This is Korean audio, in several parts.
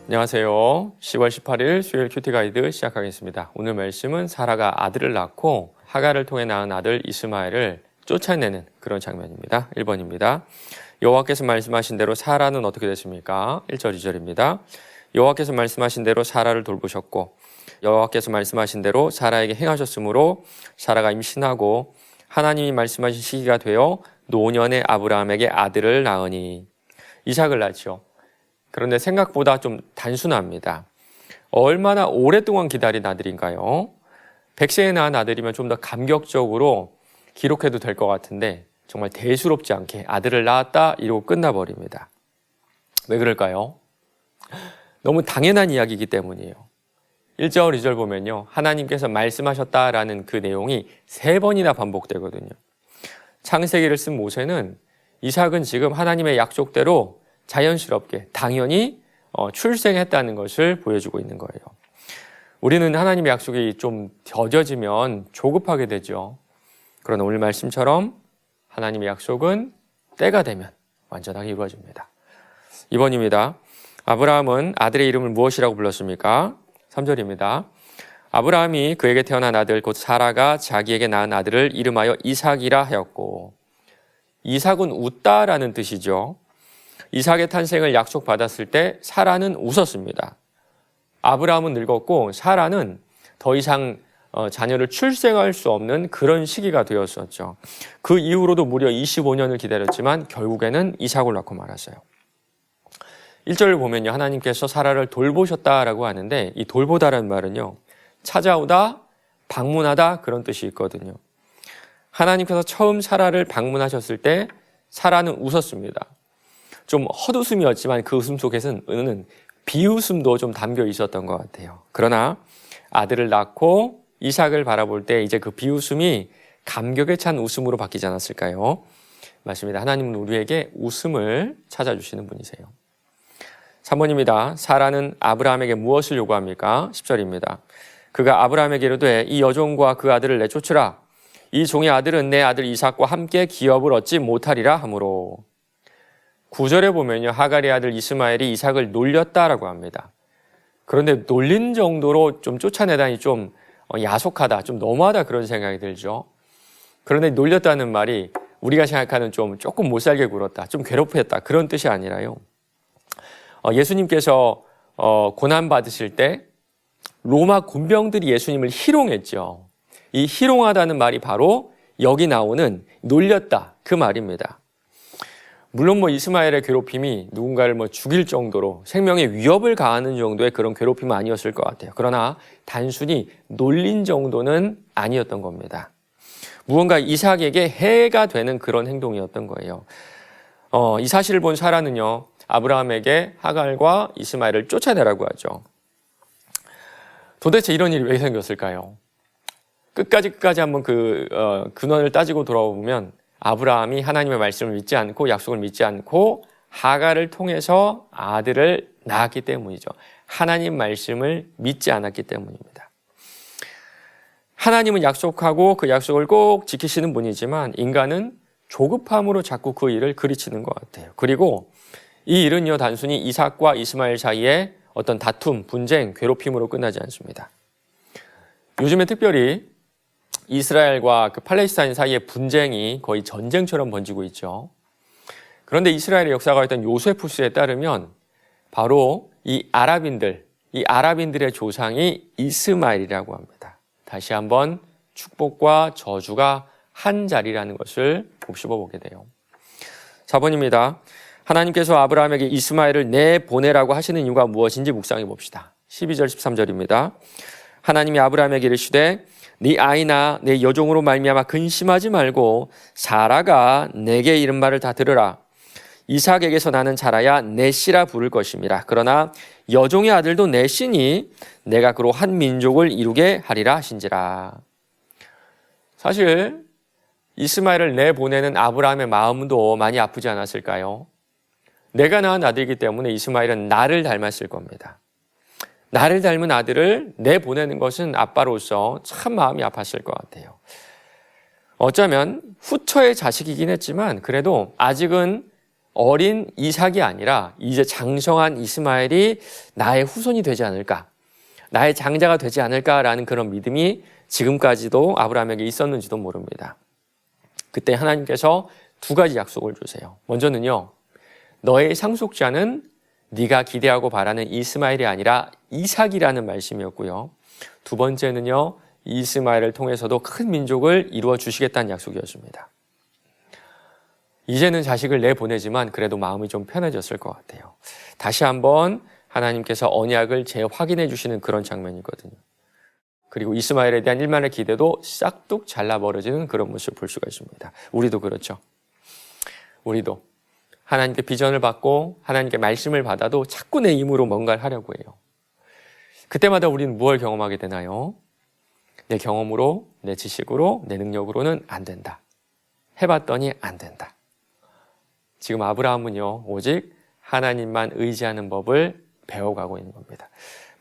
안녕하세요. 10월 18일 수요일 큐티 가이드 시작하겠습니다. 오늘 말씀은 사라가 아들을 낳고 하갈을 통해 낳은 아들 이스마엘을 쫓아내는 그런 장면입니다. 1번입니다. 여호와께서 말씀하신 대로 사라는 어떻게 됐습니까? 1절 2절입니다. 여호와께서 말씀하신 대로 사라를 돌보셨고 여호와께서 말씀하신 대로 사라에게 행하셨으므로 사라가 임신하고 하나님이 말씀하신 시기가 되어 노년의 아브라함에게 아들을 낳으니 이삭을 낳죠. 그런데 생각보다 좀 단순합니다. 얼마나 오랫동안 기다린 아들인가요? 100세에 낳은 아들이면 좀 더 감격적으로 기록해도 될 것 같은데 정말 대수롭지 않게 아들을 낳았다 이러고 끝나버립니다. 왜 그럴까요? 너무 당연한 이야기이기 때문이에요. 1절, 2절 보면요. 하나님께서 말씀하셨다라는 그 내용이 3번이나 반복되거든요. 창세기를 쓴 모세는 이삭은 지금 하나님의 약속대로 자연스럽게 당연히 출생했다는 것을 보여주고 있는 거예요. 우리는 하나님의 약속이 좀 더뎌지면 조급하게 되죠. 그러나 오늘 말씀처럼 하나님의 약속은 때가 되면 완전하게 이루어집니다. 2번입니다. 아브라함은 아들의 이름을 무엇이라고 불렀습니까? 3절입니다. 아브라함이 그에게 태어난 아들 곧 사라가 자기에게 낳은 아들을 이름하여 이삭이라 하였고, 이삭은 웃다라는 뜻이죠. 이삭의 탄생을 약속받았을 때 사라는 웃었습니다. 아브라함은 늙었고 사라는 더 이상 자녀를 출생할 수 없는 그런 시기가 되었었죠. 그 이후로도 무려 25년을 기다렸지만 결국에는 이삭을 낳고 말았어요. 1절을 보면요. 하나님께서 사라를 돌보셨다라고 하는데 이 돌보다라는 말은요. 찾아오다, 방문하다 그런 뜻이 있거든요. 하나님께서 처음 사라를 방문하셨을 때 사라는 웃었습니다. 좀 헛웃음이었지만 그 웃음 속에는 비웃음도 좀 담겨 있었던 것 같아요. 그러나 아들을 낳고 이삭을 바라볼 때 이제 그 비웃음이 감격에 찬 웃음으로 바뀌지 않았을까요? 맞습니다. 하나님은 우리에게 웃음을 찾아주시는 분이세요. 3번입니다. 사라는 아브라함에게 무엇을 요구합니까? 10절입니다. 그가 아브라함에게 이르되 이 여종과 그 아들을 내쫓으라. 이 종의 아들은 내 아들 이삭과 함께 기업을 얻지 못하리라 하므로. 9절에 보면요. 하갈의 아들 이스마엘이 이삭을 놀렸다라고 합니다. 그런데 놀린 정도로 좀 쫓아내다니 좀 야속하다, 좀 너무하다 그런 생각이 들죠. 그런데 놀렸다는 말이 우리가 생각하는 조금 못살게 굴었다, 좀 괴롭혔다 그런 뜻이 아니라요. 예수님께서 고난받으실 때 로마 군병들이 예수님을 희롱했죠. 이 희롱하다는 말이 바로 여기 나오는 놀렸다 그 말입니다. 물론 이스마엘의 괴롭힘이 누군가를 죽일 정도로 생명에 위협을 가하는 정도의 그런 괴롭힘은 아니었을 것 같아요. 그러나 단순히 놀린 정도는 아니었던 겁니다. 무언가 이삭에게 해가 되는 그런 행동이었던 거예요. 이 사실을 본 사라는요, 아브라함에게 하갈과 이스마엘을 쫓아내라고 하죠. 도대체 이런 일이 왜 생겼을까요? 끝까지 한번 근원을 따지고 돌아보면 아브라함이 하나님의 말씀을 믿지 않고 약속을 믿지 않고 하갈을 통해서 아들을 낳았기 때문이죠. 하나님 말씀을 믿지 않았기 때문입니다. 하나님은 약속하고 그 약속을 꼭 지키시는 분이지만 인간은 조급함으로 자꾸 그 일을 그르치는 것 같아요. 그리고 이 일은요, 단순히 이삭과 이스마엘 사이에 어떤 다툼, 분쟁, 괴롭힘으로 끝나지 않습니다. 요즘에 특별히 이스라엘과 팔레스타인 사이의 분쟁이 거의 전쟁처럼 번지고 있죠. 그런데 이스라엘의 역사가 있던 요세푸스에 따르면 바로 이 아랍인들의 조상이 이스마엘이라고 합니다. 다시 한번 축복과 저주가 한 자리라는 것을 곱씹어 보게 돼요. 4번입니다. 하나님께서 아브라함에게 이스마엘을 내보내라고 하시는 이유가 무엇인지 묵상해 봅시다. 12절 13절입니다. 하나님이 아브라함에게 이르시되 네 아이나 내 여종으로 말미암아 근심하지 말고 사라가 내게 이른 말을 다 들으라. 이삭에게서 나는 자라야 내 씨라 부를 것임이라. 그러나 여종의 아들도 내 씨니 내가 그로 한 민족을 이루게 하리라 하신지라. 사실 이스마엘을 내보내는 아브라함의 마음도 많이 아프지 않았을까요? 내가 낳은 아들이기 때문에 이스마엘은 나를 닮았을 겁니다. 나를 닮은 아들을 내보내는 것은 아빠로서 참 마음이 아팠을 것 같아요. 어쩌면 후처의 자식이긴 했지만 그래도 아직은 어린 이삭이 아니라 이제 장성한 이스마엘이 나의 후손이 되지 않을까, 나의 장자가 되지 않을까라는 그런 믿음이 지금까지도 아브라함에게 있었는지도 모릅니다. 그때 하나님께서 두 가지 약속을 주세요. 먼저는요, 너의 상속자는 네가 기대하고 바라는 이스마엘이 아니라 이삭이라는 말씀이었고요. 두 번째는요, 이스마엘을 통해서도 큰 민족을 이루어 주시겠다는 약속이었습니다. 이제는 자식을 내보내지만 그래도 마음이 좀 편해졌을 것 같아요. 다시 한번 하나님께서 언약을 재확인해 주시는 그런 장면이거든요. 그리고 이스마엘에 대한 일만의 기대도 싹둑 잘라버려지는 그런 모습을 볼 수가 있습니다. 우리도 그렇죠. 우리도 하나님께 비전을 받고 하나님께 말씀을 받아도 자꾸 내 힘으로 뭔가를 하려고 해요. 그때마다 우리는 무엇을 경험하게 되나요? 내 경험으로, 내 지식으로, 내 능력으로는 안 된다. 해봤더니 안 된다. 지금 아브라함은요, 오직 하나님만 의지하는 법을 배워가고 있는 겁니다.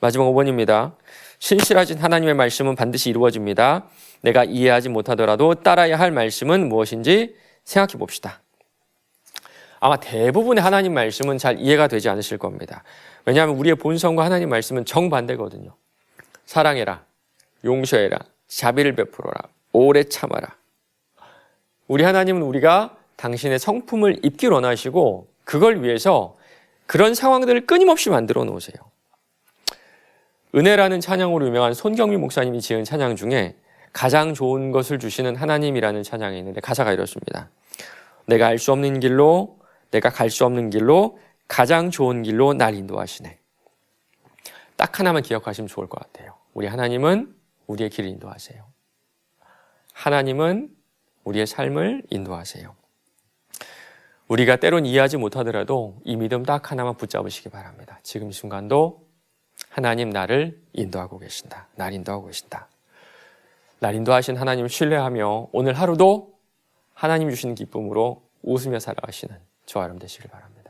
마지막 5번입니다. 신실하신 하나님의 말씀은 반드시 이루어집니다. 내가 이해하지 못하더라도 따라야 할 말씀은 무엇인지 생각해 봅시다. 아마 대부분의 하나님 말씀은 잘 이해가 되지 않으실 겁니다. 왜냐하면 우리의 본성과 하나님 말씀은 정반대거든요. 사랑해라, 용서해라, 자비를 베풀어라, 오래 참아라. 우리 하나님은 우리가 당신의 성품을 입기 원하시고 그걸 위해서 그런 상황들을 끊임없이 만들어 놓으세요. 은혜라는 찬양으로 유명한 손경미 목사님이 지은 찬양 중에 가장 좋은 것을 주시는 하나님이라는 찬양이 있는데 가사가 이렇습니다. 내가 알 수 없는 길로, 내가 갈 수 없는 길로 가장 좋은 길로 날 인도하시네. 딱 하나만 기억하시면 좋을 것 같아요. 우리 하나님은 우리의 길을 인도하세요. 하나님은 우리의 삶을 인도하세요. 우리가 때론 이해하지 못하더라도 이 믿음 딱 하나만 붙잡으시기 바랍니다. 지금 이 순간도 하나님 나를 인도하고 계신다. 날 인도하고 계신다. 날 인도하신 하나님을 신뢰하며 오늘 하루도 하나님 주시는 기쁨으로 웃으며 살아가시는 저와 여러분 되시길 바랍니다.